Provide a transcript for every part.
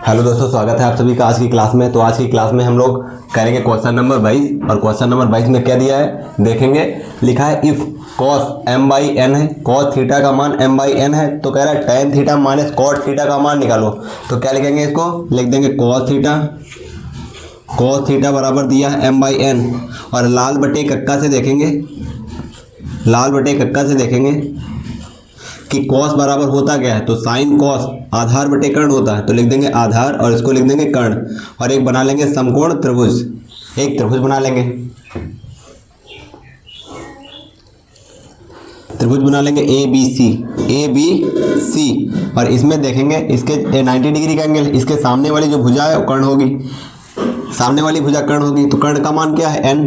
Hello दोस्तों, स्वागत है आप सभी का आज की क्लास में। तो आज की क्लास में हम लोग करेंगे क्वेश्चन नंबर 22 और क्वेश्चन नंबर 22 में क्या दिया है देखेंगे। लिखा है if cos m by n है, cos थीटा का मान m बाई एन है, तो कह रहा है tan theta minus cot theta का मान निकालो। तो क्या लिखेंगे, इसको लिख देंगे cos थीटा बराबर दिया है m बाई एन, और लाल बटे कक्का से देखेंगे, लाल बटे कक्का से देखेंगे कि cos बराबर होता क्या है। तो साइन cos आधार बटे कर्ण होता है, तो लिख देंगे आधार और इसको लिख देंगे कर्ण, और एक बना लेंगे समकोण त्रिभुज, एक त्रिभुज बना लेंगे, त्रिभुज बना लेंगे ए बी सी, और इसमें देखेंगे इसके 90 डिग्री का एंगल, इसके सामने वाली जो भुजा है वो कर्ण होगी, सामने वाली भुजा कर्ण होगी। तो कर्ण का मान क्या है n,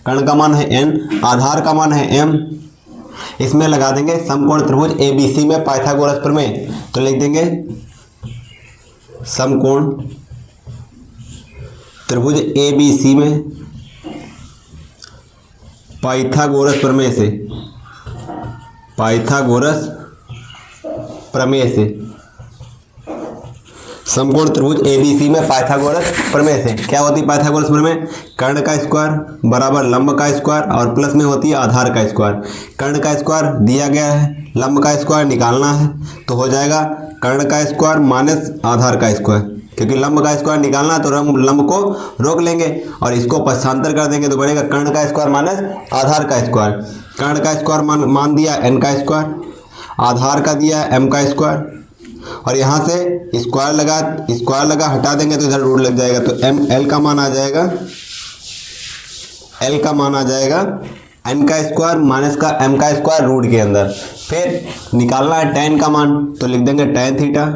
कर्ण का मान है n, आधार का मान है m। इसमें लगा देंगे समकोण त्रिभुज ABC में पाइथागोरस प्रमेय, तो लिख देंगे समकोण त्रिभुज ABC में पाइथागोरस प्रमेय से, पाइथागोरस प्रमेय से, समकोण त्रिभुज ABC में पाइथागोरस प्रमेय से क्या होती है पाइथागोरस प्रमेय, कर्ण का स्क्वायर बराबर लंब का स्क्वायर और प्लस में होती है आधार का स्क्वायर। कर्ण का स्क्वायर दिया गया है, लंब का स्क्वायर निकालना है, तो हो जाएगा कर्ण का स्क्वायर माइनस आधार का स्क्वायर, क्योंकि लंब का स्क्वायर निकालना है तो लंब को रोक लेंगे और इसको पक्षांतर कर देंगे, तो बनेगा कर्ण का स्क्वायर माइनस आधार का स्क्वायर। कर्ण का स्क्वायर मान दिया n का स्क्वायर, आधार का दिया है m का स्क्वायर, और यहाँ से स्क्वायर लगा हटा देंगे तो इधर रूट लग जाएगा, तो l का मान आ जाएगा, l का मान आ जाएगा n का स्क्वायर माइनस का m का स्क्वायर रूट के अंदर। फिर निकालना है tan का मान, तो लिख देंगे tan theta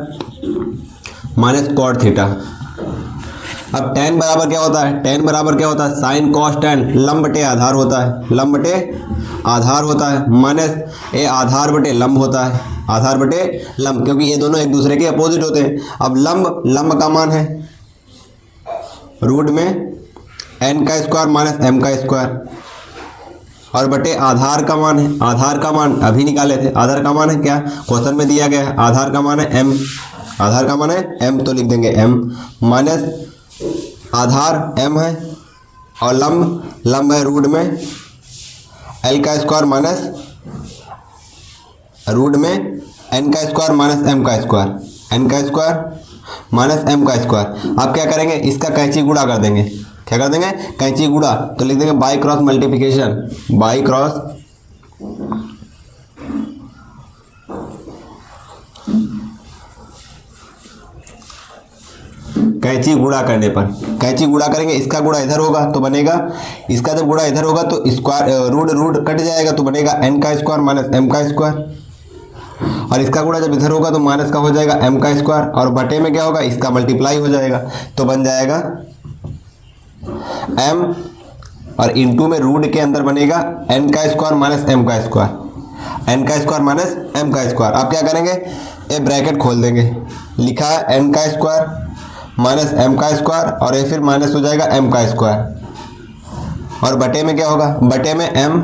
minus cot theta. अब tan बराबर क्या होता है, tan बराबर क्या होता है, साइन कॉस tan, लंब बटे आधार होता है, लंब बटे आधार होता है, माइनस ए आधार बटे लंब होता है, आधार बटे लंब, क्योंकि ये दोनों एक दूसरे के अपोजिट होते हैं। अब लंब का मान है रूट में n का स्क्वायर माइनस m का स्क्वायर, और बटे आधार का मान है, आधार का मान अभी निकाले थे, आधार का मान है क्या क्वेश्चन में दिया गया है, आधार का मान है m, आधार का मान है m, तो लिख देंगे m माइनस आधार m है और लंब है रूट में l का स्क्वायर माइनस रूट में n का स्क्वायर माइनस m का स्क्वायर, n का स्क्वायर माइनस m का स्क्वायर। अब क्या करेंगे, इसका कैंची गुणा कर देंगे, क्या कर देंगे कैंची गुणा, तो लिख देंगे by cross multiplication, by cross कैंची गुणा करने पर, कैंची गुणा करेंगे, इसका गुणा इधर होगा तो बनेगा, इसका जब गुणा इधर होगा तो स्क्वायर रूट कट जाएगा तो बनेगा n का स्क्वायर माइनस m का स्क्वायर, और इसका गुणा जब इधर होगा तो माइनस का हो जाएगा m का स्क्वायर, और बटे में क्या होगा इसका मल्टीप्लाई हो जाएगा, तो बन जाएगा m, और इनटू में रूट के अंदर बनेगा n का स्क्वायर माइनस m का स्क्वायर, n का स्क्वायर माइनस m का स्क्वायर। आप क्या करेंगे, ये ब्रैकेट खोल देंगे, लिखा है n का स्क्वायर माइनस m का स्क्वायर, और ये फिर माइनस हो जाएगा m का स्क्वायर, और बटे में क्या होगा, बटे में m,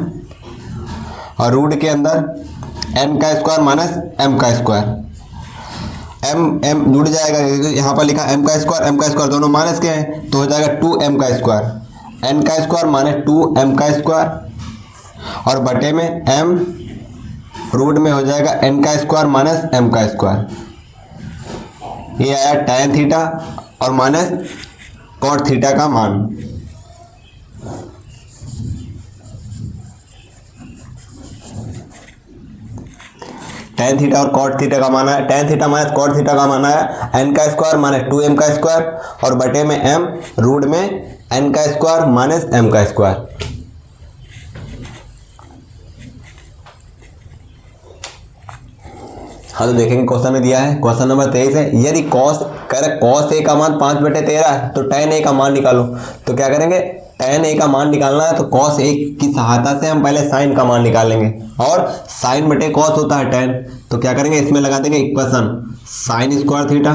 और रूट के अंदर n का स्क्वायर माइनस m का स्क्वायर, m जुड़ जाएगा, यहाँ पर लिखा m का स्क्वायर दोनों माइनस के हैं, तो हो जाएगा 2m का स्क्वायर, n का स्क्वायर माइनस 2m का स्क्वायर, और बटे में m, रूट में हो जाएगा n का स्क्वायर माइनस m का स्क्वायर। ये आया tan थीटा और माइनस cot थीटा का मान। tan थीटा और cot थीटा का मान है, tan theta minus cot theta का मान है n का स्क्वायर माइनस 2m का स्क्वायर, और बटे में m, रूट में n का स्क्वायर माइनस m का स्क्वायर। हाँ, तो देखेंगे क्वेश्चन में दिया है, क्वेश्चन नंबर 23 है, यदि cos a का मान 5/13 है तो tan a का मान निकालो। तो क्या करेंगे, tan a का मान निकालना है तो cos a की सहायता से हम पहले sin का मान निकालेंगे, और sin बटे cos होता है tan, तो क्या करेंगे इसमें लगा देंगे equation sin square theta,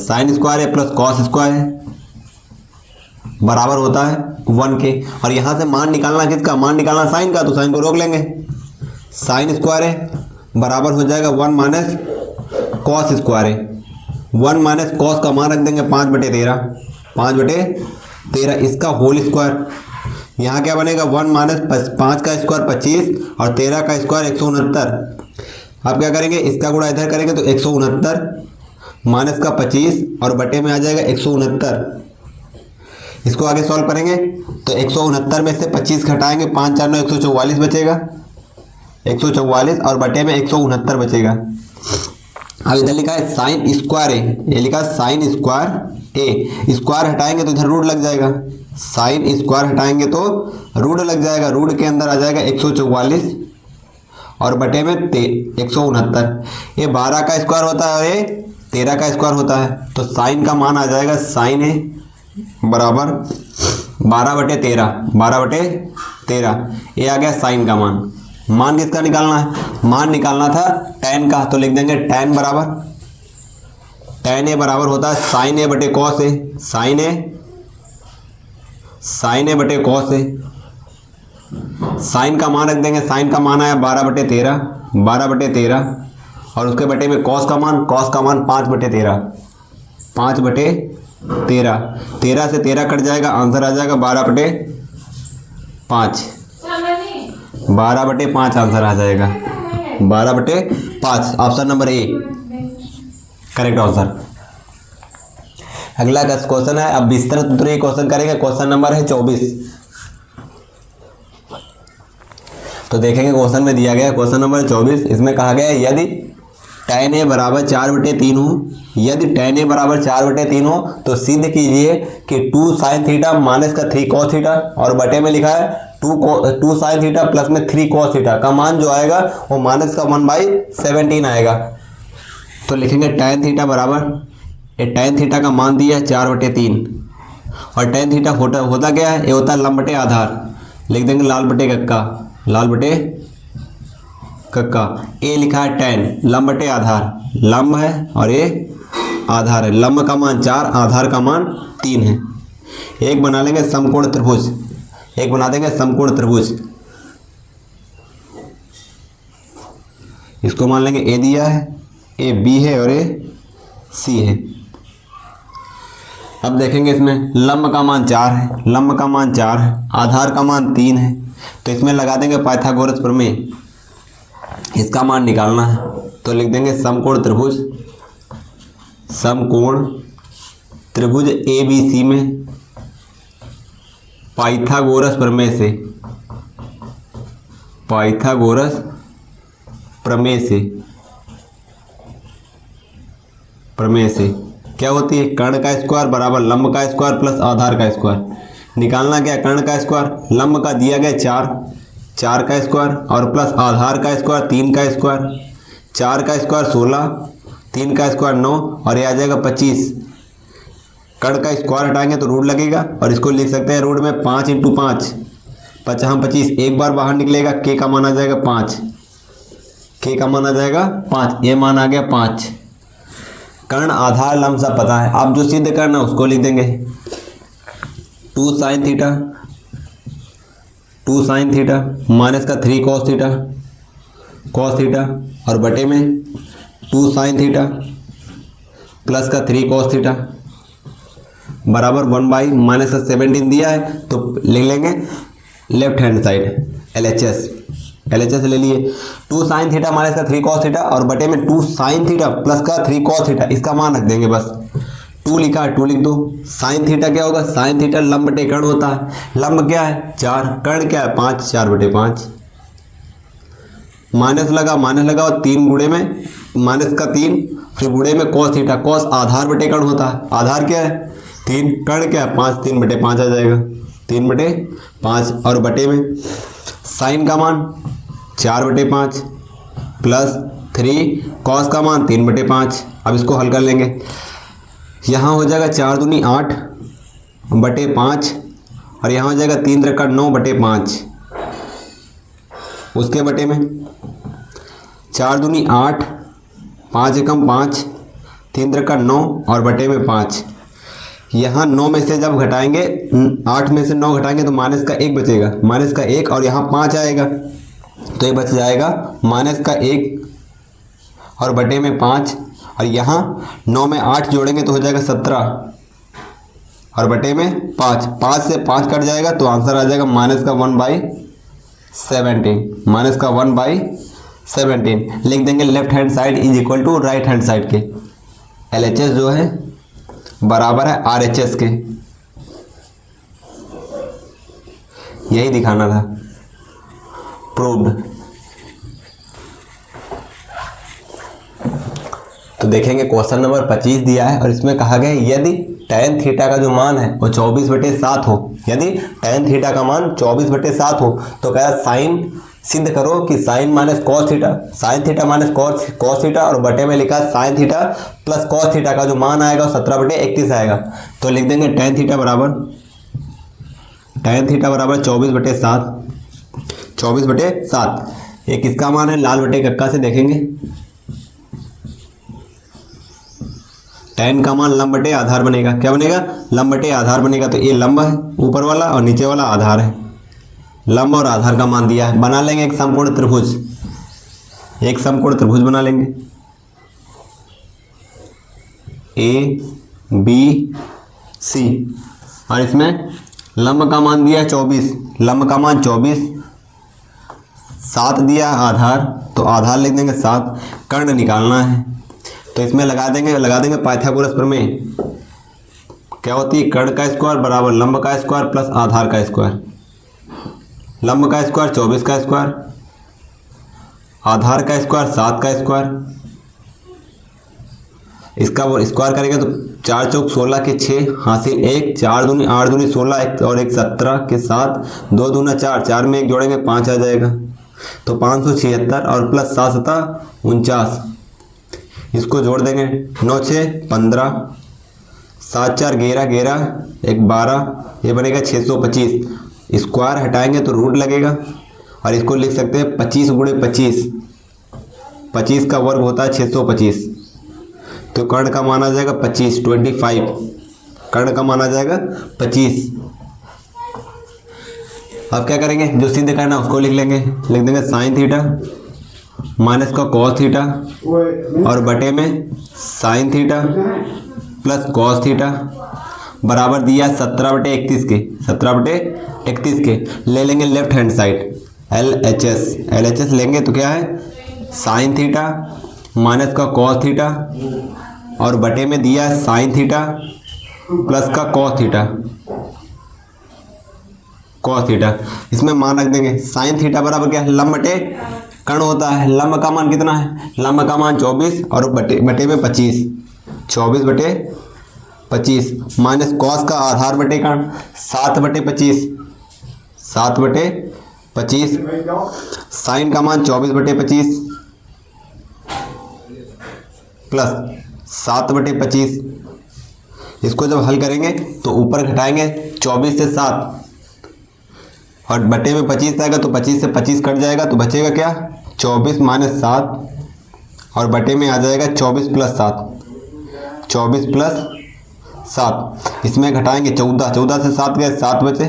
sin square है प्लस cos स्क्वायर है, बराबर होता है 1 के। और यहाँ से मान निकालना किसका, मान निकालना साइन का, तो साइन को रोक लेंगे। साइन स्क्वायर है बराबर हो जाएगा 1 माइनस कॉस स्क्वायर है। 1 माइनस कॉस का मान रख देंगे 5/13, 5/13 इसका होल स्क्वायर। यहाँ क्या बनेगा 1 माइनस 5 का स्क्वायर 25 और 13 का स्क्वायर 169। अब क्या करेंगे, इसका गुणा इधर करेंगे तो 169 माइनस का 25 और बटे में आ जाएगा 169। इसको आगे सॉल्व करेंगे तो 169 में से 25 घटाएंगे, 5 4 9 144 बचेगा, 144 और बटे में 169 बचेगा। अब इधर लिखा है साइन स्क्वायर ए, ये लिखा है साइन स्क्वायर ए। स्क्वायर हटाएंगे तो इधर रूट लग जाएगा, साइन स्क्वायर हटाएंगे तो रूट लग जाएगा। रूट के अंदर आ जाएगा 144 और बटे में 169। ये 12 का स्क्वायर होता है और ये 13 का स्क्वायर होता है, तो साइन का मान आ जाएगा साइन ए बराबर 12/13, 12/13। ये आ गया साइन का मान। मान किसका निकालना है, मान निकालना था tan का, तो लिख देंगे tan बराबर, tan ए बराबर होता है साइन ए बटे कॉस ए, साइन ए बटे कॉस ए। साइन का मान रख देंगे, साइन का मान आया 12/13, 12/13 और उसके बटे में कॉस का मान 5/13, 5/13। 13 से 13 कट जाएगा, आंसर आ जाएगा 12/5, 12/5 आंसर आ जाएगा, 12/5। Option number A correct answer. अगला क्वेश्चन है, अब विस्तृत उत्तरीय क्वेश्चन करेंगे। क्वेश्चन नंबर है 24। तो देखेंगे क्वेश्चन में दिया गया क्वेश्चन नंबर 24, इसमें कहा गया है यदि tan ए बराबर 4/3 हो, यदि tan ए बराबर 4/3 हो तो सिद्ध कीजिए कि 2 sin थीटा माइनस का 3 cos थीटा और बटे में लिखा है 2 sin थीटा प्लस में 3 cos थीटा का मान जो आएगा वो माइनस का 1/17 आएगा। तो लिखेंगे tan थीटा बराबर, ये tan थीटा का मान दिया है 4/3 और tan थीटा होता क्या है, ये होता है लंब बटे आधार। लिख देंगे लाल बटे कक्का, लाल बटे कक्का। ए लिखा है tan, लंब बटे आधार, लंब है और ये आधार है। लंब का मान 4, आधार का मान 3 है। एक बना लेंगे समकोण त्रिभुज, एक बना देंगे समकोण त्रिभुज। इसको मान लेंगे ए दिया है, ए बी है और ए सी है। अब देखेंगे इसमें लंब का मान 4 है, लंब का मान 4 है, आधार का मान 3 है, तो इसमें लगा देंगे पाइथागोरस प्रमेय, इसका मान निकालना है। तो लिख देंगे समकोण त्रिभुज, समकोण त्रिभुज ए बी सी में पाइथागोरस प्रमेय से, पाइथागोरस प्रमेय से, प्रमेय से क्या होती है, कर्ण का स्क्वायर बराबर लंब का स्क्वायर प्लस आधार का स्क्वायर। निकालना क्या, कर्ण का स्क्वायर, लंब का दिया गया 4, 4 का स्क्वायर और प्लस आधार का स्क्वायर 3 का स्क्वायर। 4 का स्क्वायर 16, 3 का स्क्वायर 9 और ये आ जाएगा 25। कर्ण का स्क्वायर हटाएंगे तो रूट लगेगा और इसको लिख सकते हैं रूट में 5 × 5, 25, एक बार बाहर निकलेगा, के का मान आ जाएगा 5, के का मान आ जाएगा 5, ये मान आ गया 5। कर्ण आधार लंब सब पता है, आप जो सिद्ध करना उसको लिख देंगे 2 sin theta, 2 sin theta minus का 3 cos थीटा, cos थीटा और बटे में 2 sin थीटा प्लस का 3 cos थीटा बराबर 1/-17 दिया है, तो लिख लेंगे left hand side LHS, LHS ले लिए। 2 sin थीटा माइनस का 3 cos थीटा और बटे में 2 sin थीटा प्लस का 3 cos थीटा, इसका मान रख देंगे बस। 2 लिखा है 2 लिख दो। साइन थीटा क्या होगा, साइन थीटा लंब बटे कर्ण होता है। लंब क्या है 4, कर्ण क्या है 5, 4/5। माइनस लगा और 3 गुणे में माइनस का 3 फिर गुणे में cos थीटा, cos आधार बटे कर्ण होता है। आधार क्या है 3, कर्ण क्या है 5, 3/5 आ जाएगा, 3/5 और बटे में साइन का मान 4/5 प्लस 3 cos का मान 3/5। अब इसको हल कर लेंगे, यहाँ हो जाएगा 4 दूनी 8/5 और यहाँ हो जाएगा 3 × 9/5। उसके बटे में 4 दूनी 8, 5 एकम 5, 3 × 9 और बटे में 5। यहाँ 9 में से जब घटाएंगे, 8 में से 9 घटाएंगे तो माइनस का 1 बचेगा, माइनस का 1, और यहाँ 5 आएगा तो ये बच जाएगा माइनस का 1 और बटे में 5, और यहाँ 9 में 8 जोड़ेंगे तो हो जाएगा 17 और बटे में 5, 5 से 5 कट जाएगा तो आंसर आ जाएगा माइनस का 1/17, माइनस का 1/17 लिख देंगे। Left hand side is equal to right hand side के, LHS जो है बराबर है RHS के, यही दिखाना था। प्रूव्ड। तो देखेंगे क्वेश्चन नंबर 25 दिया है और इसमें कहा गया यदि tan थीटा का जो मान है वो 24/7 हो, यदि tan थीटा का मान 24/7 हो तो कह रहा साइन सिद्ध करो कि sine minus cos theta, sine theta minus cos theta, और बटे में लिखा sine theta plus cos theta का जो मान आएगा वो 17/31 आएगा। तो लिख देंगे tan थीटा बराबर 24/7, 24/7। ये किसका मान है, लाल बटे कक्का से देखेंगे। tan का मान लंब बटे आधार बनेगा, क्या बनेगा, लंब बटे आधार बनेगा। तो ये लंब है ऊपर वाला और नीचे वाला आधार है, लंब और आधार का मान दिया है। बना लेंगे एक समकोण त्रिभुज, एक समकोण त्रिभुज बना लेंगे। ABC और इसमें लंब का मान दिया है 24, लंब का मान 24, 7 दिया आधार तो आधार लिख देंगे 7। कर्ण निकालना है तो इसमें लगा देंगे पाइथागोरस प्रमेय। क्या होती है, कर्ण का स्क्वायर बराबर लंब का स्क्वायर प्लस आधार का स्क्वायर। लंब का स्क्वायर 24 का स्क्वायर, आधार का स्क्वायर 7 का स्क्वायर, इसका वो स्क्वायर करेंगे तो 4 चौक 16 के 6 हासिल 1, 4 दूनी 8 दूनी 16 और 1 17 के 7, 2 दूना 4, 4 में 1 जोड़ेंगे 5 आ जाएगा। तो 576 और प्लस 7 7 49, इसको जोड़ देंगे 9 6 15, 7 4 11 11 1 12, ये बनेगा 625। स्क्वायर हटाएंगे तो रूट लगेगा और इसको लिख सकते हैं 25 × 25, 25 का वर्ग होता है 625। तो कर्ण का मान आ जाएगा 25, कर्ण का मान आ जाएगा 25। अब क्या करेंगे, जो सिद्ध करना उसको लिख लेंगे, लिख देंगे साइन थीटा माइनस का कॉस थीटा और बटे में sign theta plus cos theta बराबर दिया 17/31 के, 17/31 के। ले लेंगे लेफ्ट हैंड साइड LHS लेंगे तो क्या है, साइन थीटा माइनस का कॉस थीटा और बटे में दिया साइन थीटा प्लस का कॉस थीटा। इसमें मान रख देंगे साइन थीटा बराबर क्या है, लंब बटे कर्ण होता है। लंब का मान कितना है, लंब का मान 24 और बटे में 25, 24/25 माइनस कॉस का आधार बटे कर्ण 7/25, 7/25 साइन का मान 24/25 प्लस 7/25। इसको जब हल करेंगे तो ऊपर घटाएंगे 24 से 7 और बटे में 25 आएगा तो 25 से 25 कट जाएगा तो बचेगा क्या, 24 - 7 और बटे में आ जाएगा 24 + 7, 24 + 7। इसमें घटाएंगे 14, 14 से 7 गए 7 बचे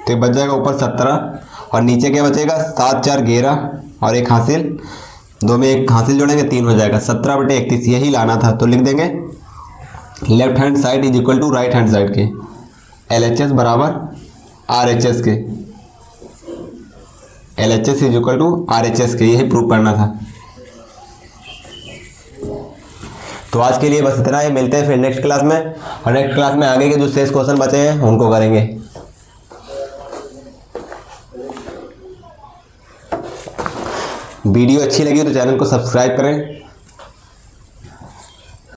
तो बच जाएगा ऊपर 17 और नीचे क्या बचेगा 7 4 11 और एक हासिल, 2 में 1 हासिल जोड़ेंगे 3 हो जाएगा 17/31। यही लाना था तो लिख देंगे left hand side is equal to right hand side के, LHS बराबर RHS के, LHS is equal to RHS के, यही प्रूव करना था। तो आज के लिए बस इतना ही, मिलते हैं फिर नेक्स्ट क्लास में और नेक्स्ट क्लास में आगे के जो शेष क्वेश्चन बचे हैं उनको करेंगे। वीडियो अच्छी लगी तो चैनल को सब्सक्राइब करें।